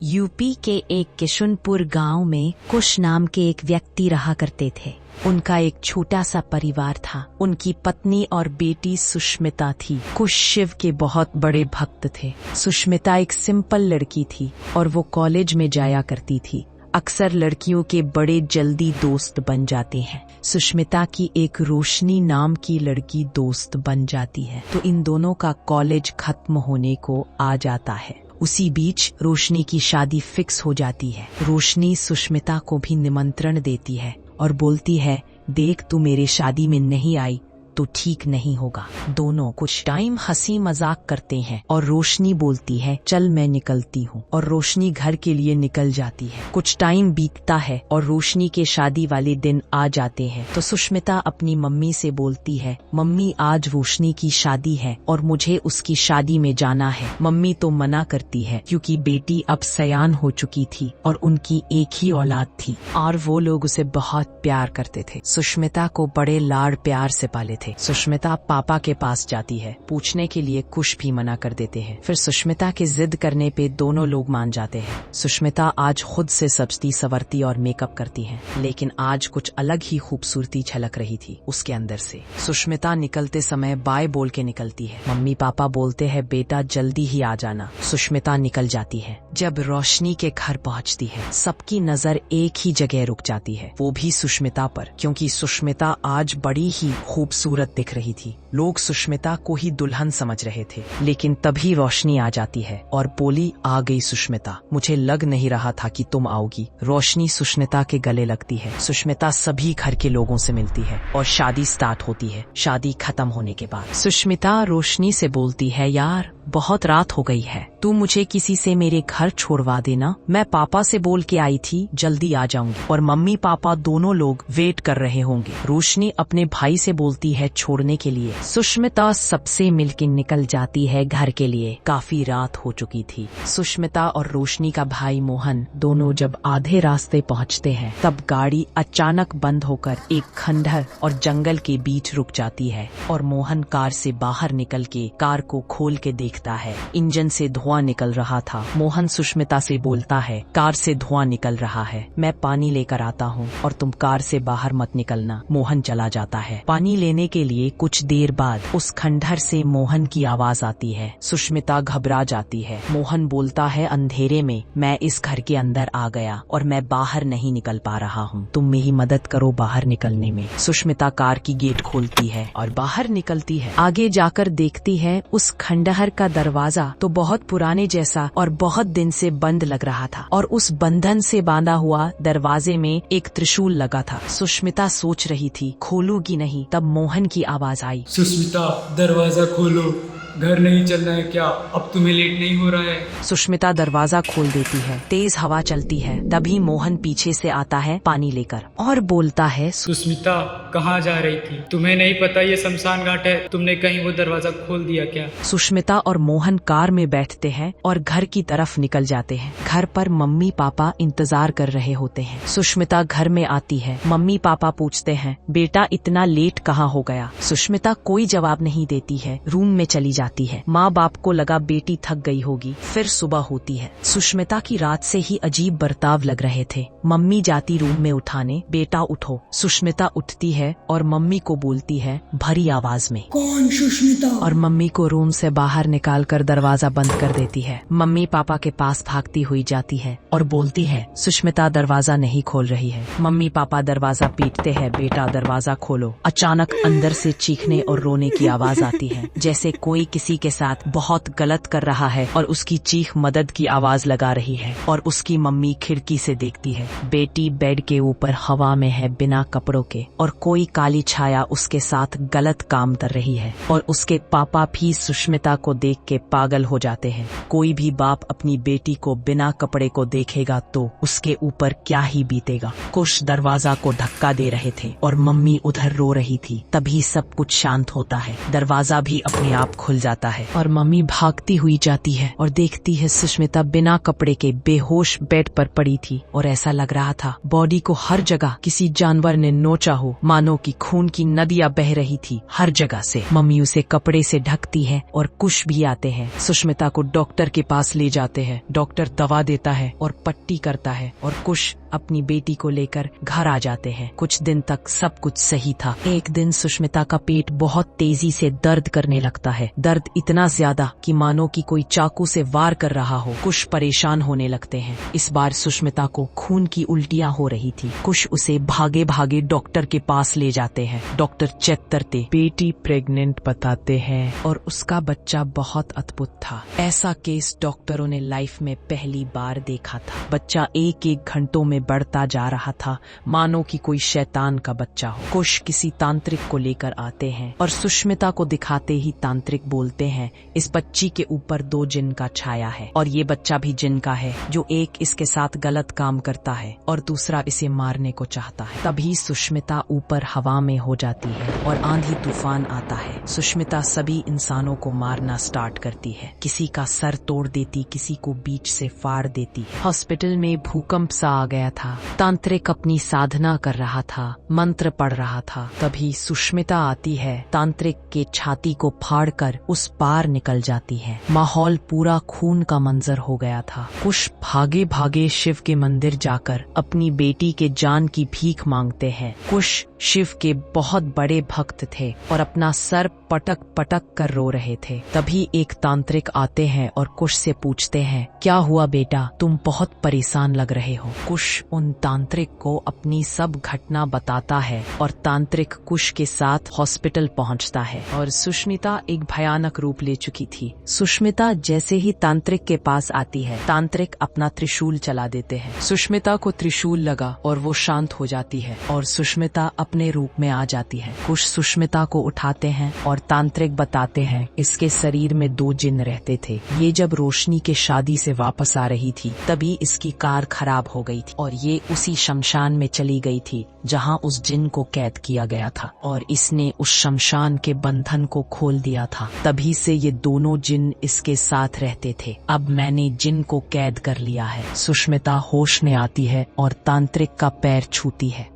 UP के एक किशुनपुर गांव में कुश नाम के एक व्यक्ति रहा करते थे। उनका एक छोटा सा परिवार था। उनकी पत्नी और बेटी सुष्मिता थी। कुश शिव के बहुत बड़े भक्त थे। सुष्मिता एक सिंपल लड़की थी और वो कॉलेज में जाया करती थी। अक्सर लड़कियों के बड़े जल्दी दोस्त बन जाते हैं। सुष्मिता की एक रोशनी नाम की लड़की दोस्त बन जाती है तो इन दोनों का कॉलेज खत्म होने को आ जाता है। उसी बीच रोशनी की शादी फिक्स हो जाती है। रोशनी सुष्मिता को भी निमंत्रण देती है और बोलती है, देख तू मेरे शादी में नहीं आई तो ठीक नहीं होगा। दोनों कुछ टाइम हंसी मजाक करते हैं और रोशनी बोलती है, चल मैं निकलती हूँ, और रोशनी घर के लिए निकल जाती है। कुछ टाइम बीतता है और रोशनी के शादी वाले दिन आ जाते हैं तो सुष्मिता अपनी मम्मी से बोलती है, मम्मी आज रोशनी की शादी है और मुझे उसकी शादी में जाना है। मम्मी तो मना करती है क्योंकि बेटी अब सयान हो चुकी थी और उनकी एक ही औलाद थी और वो लोग उसे बहुत प्यार करते थे। सुष्मिता को बड़े लाड़ प्यार से पाले थे। सुष्मिता पापा के पास जाती है पूछने के लिए। कुश भी मना कर देते हैं। फिर सुष्मिता के जिद करने पे दोनों लोग मान जाते हैं। सुष्मिता आज खुद से सजती संवरती और मेकअप करती है, लेकिन आज कुछ अलग ही खूबसूरती झलक रही थी उसके अंदर से। सुष्मिता निकलते समय बाय बोल के निकलती है। मम्मी पापा बोलते हैं, बेटा जल्दी ही आ जाना। सुष्मिता निकल जाती है। जब रोशनी के घर पहुंचती है सबकी नजर एक ही जगह रुक जाती है, वो भी सुष्मिता पर, क्योंकि सुष्मिता आज बड़ी ही खूबसूरत दिख रही थी। लोग सुष्मिता को ही दुल्हन समझ रहे थे, लेकिन तभी रोशनी आ जाती है और बोली, आ गई सुष्मिता, मुझे लग नहीं रहा था कि तुम आओगी। रोशनी सुष्मिता के गले लगती है। सुष्मिता सभी घर के लोगों से मिलती है और शादी स्टार्ट होती है। शादी खत्म होने के बाद सुष्मिता रोशनी से बोलती है, यार बहुत रात हो गई है, तू मुझे किसी से मेरे घर छोड़वा देना। मैं पापा से बोल के आई थी जल्दी आ जाऊंगी और मम्मी पापा दोनों लोग वेट कर रहे होंगे। रोशनी अपने भाई से बोलती है छोड़ने के लिए। सुष्मिता सबसे मिलके निकल जाती है घर के लिए। काफी रात हो चुकी थी। सुष्मिता और रोशनी का भाई मोहन दोनों जब आधे रास्ते पहुंचते हैं तब गाड़ी अचानक बंद होकर एक खंडहर और जंगल के बीच रुक जाती है और मोहन कार से बाहर निकल के कार को खोल के देखता है। इंजन से धुआं निकल रहा था। मोहन सुष्मिता से बोलता है, कार से धुआं निकल रहा है, मैं पानी लेकर आता हूँ और तुम कार से बाहर मत निकलना। मोहन चला जाता है। पानी लेने के लिए कुछ देर बाद उस खंडहर से मोहन की आवाज आती है। सुष्मिता घबरा जाती है। मोहन बोलता है, अंधेरे में मैं इस घर के अंदर आ गया और मैं बाहर नहीं निकल पा रहा हूँ, तुम मेरी मदद करो बाहर निकलने में। सुष्मिता कार की गेट खोलती है और बाहर निकलती है। आगे जाकर देखती है उस खंडहर का दरवाजा तो बहुत पुराने जैसा और बहुत दिन से बंद लग रहा था और उस बंधन से बांधा हुआ दरवाजे में एक त्रिशूल लगा था। सुष्मिता सोच रही थी खोलूंगी नहीं, तब मोहन की आवाज आई, सुष्मिता दरवाजा खोलो, घर नहीं चलना है क्या? अब तुम्हें लेट नहीं हो रहा है? सुष्मिता दरवाजा खोल देती है। तेज हवा चलती है। तभी मोहन पीछे से आता है पानी लेकर और बोलता है, सुष्मिता कहाँ जा रही थी? तुम्हें नहीं पता ये शमशान घाट है? तुमने कहीं वो दरवाजा खोल दिया क्या? सुष्मिता और मोहन कार में बैठते हैं और घर की तरफ निकल जाते हैं। घर पर मम्मी पापा इंतजार कर रहे होते हैं। सुष्मिता घर में आती है। मम्मी पापा पूछते हैं, बेटा इतना लेट कहाँ हो गया? सुष्मिता कोई जवाब नहीं देती है, रूम में चली जाती है। माँ बाप को लगा बेटी थक गई होगी। फिर सुबह होती है। सुष्मिता की रात से ही अजीब बर्ताव लग रहे थे। मम्मी जाती रूम में उठाने, बेटा उठो। सुष्मिता उठती है और मम्मी को बोलती है भरी आवाज में, कौन सुष्मिता? और मम्मी को रूम से बाहर निकालकर दरवाजा बंद कर देती है। मम्मी पापा के पास भागती हुई जाती है और बोलती है, सुष्मिता दरवाजा नहीं खोल रही है। मम्मी पापा दरवाजा पीटते हैं, बेटा दरवाजा खोलो। अचानक अंदर से चीखने और रोने की आवाज आती है, जैसे कोई किसी के साथ बहुत गलत कर रहा है और उसकी चीख मदद की आवाज लगा रही है। और उसकी मम्मी खिड़की से देखती है, बेटी बेड के ऊपर हवा में है बिना कपड़ों के और कोई काली छाया उसके साथ गलत काम कर रही है। और उसके पापा भी सुष्मिता को देख के पागल हो जाते हैं। कोई भी बाप अपनी बेटी को बिना कपड़े को देखेगा तो उसके ऊपर क्या ही बीतेगा। कुश दरवाजा को धक्का दे रहे थे और मम्मी उधर रो रही थी। तभी सब कुछ शांत होता है। दरवाजा भी अपने आप खुल जाता है और मम्मी भागती हुई जाती है और देखती है सुष्मिता बिना कपड़े के बेहोश बेड पर पड़ी थी और ऐसा लग रहा था बॉडी को हर जगह किसी जानवर ने नोचा हो, मानो मानो कि खून की नदियां बह रही थी हर जगह से। मम्मी उसे कपड़े से ढकती है और कुश भी आते हैं। सुष्मिता को डॉक्टर के पास ले जाते हैं। डॉक्टर दवा देता है और पट्टी करता है और कुश अपनी बेटी को लेकर घर आ जाते हैं। कुछ दिन तक सब कुछ सही था। एक दिन सुष्मिता का पेट बहुत तेजी से दर्द करने लगता है। दर्द इतना ज्यादा कि मानो कि कोई चाकू से वार कर रहा हो। कुश परेशान होने लगते हैं। इस बार सुष्मिता को खून की उल्टियां हो रही थी। कुश उसे भागे भागे डॉक्टर के पास ले जाते हैं। डॉक्टर चेक करते बेटी प्रेग्नेंट बताते हैं और उसका बच्चा बहुत अद्भुत था। ऐसा केस डॉक्टरों ने लाइफ में पहली बार देखा था। बच्चा एक एक घंटों में बढ़ता जा रहा था, मानो कि कोई शैतान का बच्चा हो। कुश किसी तांत्रिक को लेकर आते हैं और सुष्मिता को दिखाते ही तांत्रिक बोलते हैं, इस बच्ची के ऊपर 2 जिन का छाया है और ये बच्चा भी जिन का है, जो एक इसके साथ गलत काम करता है और दूसरा इसे मारने को चाहता है। तभी सुष्मिता ऊपर हवा में हो जाती है और आंधी तूफान आता है। सुष्मिता सभी इंसानों को मारना स्टार्ट करती है। किसी का सर तोड़ देती, किसी को बीच से फाड़ देती। हॉस्पिटल में भूकंप सा आ गया था। तांत्रिक अपनी साधना कर रहा था, मंत्र पढ़ रहा था। तभी सुष्मिता आती है, तांत्रिक के छाती को फाड़कर उस पार निकल जाती है। माहौल पूरा खून का मंजर हो गया था। कुश भागे भागे शिव के मंदिर जाकर अपनी बेटी के जान की भीख मांगते हैं। कुश शिव के बहुत बड़े भक्त थे और अपना सर पटक पटक कर रो रहे थे। तभी एक तांत्रिक आते हैं और कुश से पूछते हैं, क्या हुआ बेटा, तुम बहुत परेशान लग रहे हो। कुश उन तांत्रिक को अपनी सब घटना बताता है और तांत्रिक कुश के साथ हॉस्पिटल पहुंचता है और सुष्मिता एक भयानक रूप ले चुकी थी। सुष्मिता जैसे ही तांत्रिक के पास आती है, तांत्रिक अपना त्रिशूल चला देते हैं। सुष्मिता को त्रिशूल लगा और वो शांत हो जाती है और सुष्मिता अपने रूप में आ जाती है। कुश सुष्मिता को उठाते हैं और तांत्रिक बताते हैं, इसके शरीर में 2 जिन रहते थे। ये जब रोशनी के शादी से वापस आ रही थी तभी इसकी कार खराब हो गई थी और ये उसी शमशान में चली गई थी जहां उस जिन को कैद किया गया था और इसने उस शमशान के बंधन को खोल दिया था। तभी से ये दोनों जिन इसके साथ रहते थे। अब मैंने जिन को कैद कर लिया है। सुष्मिता होश में आती है और तांत्रिक का पैर छूती है।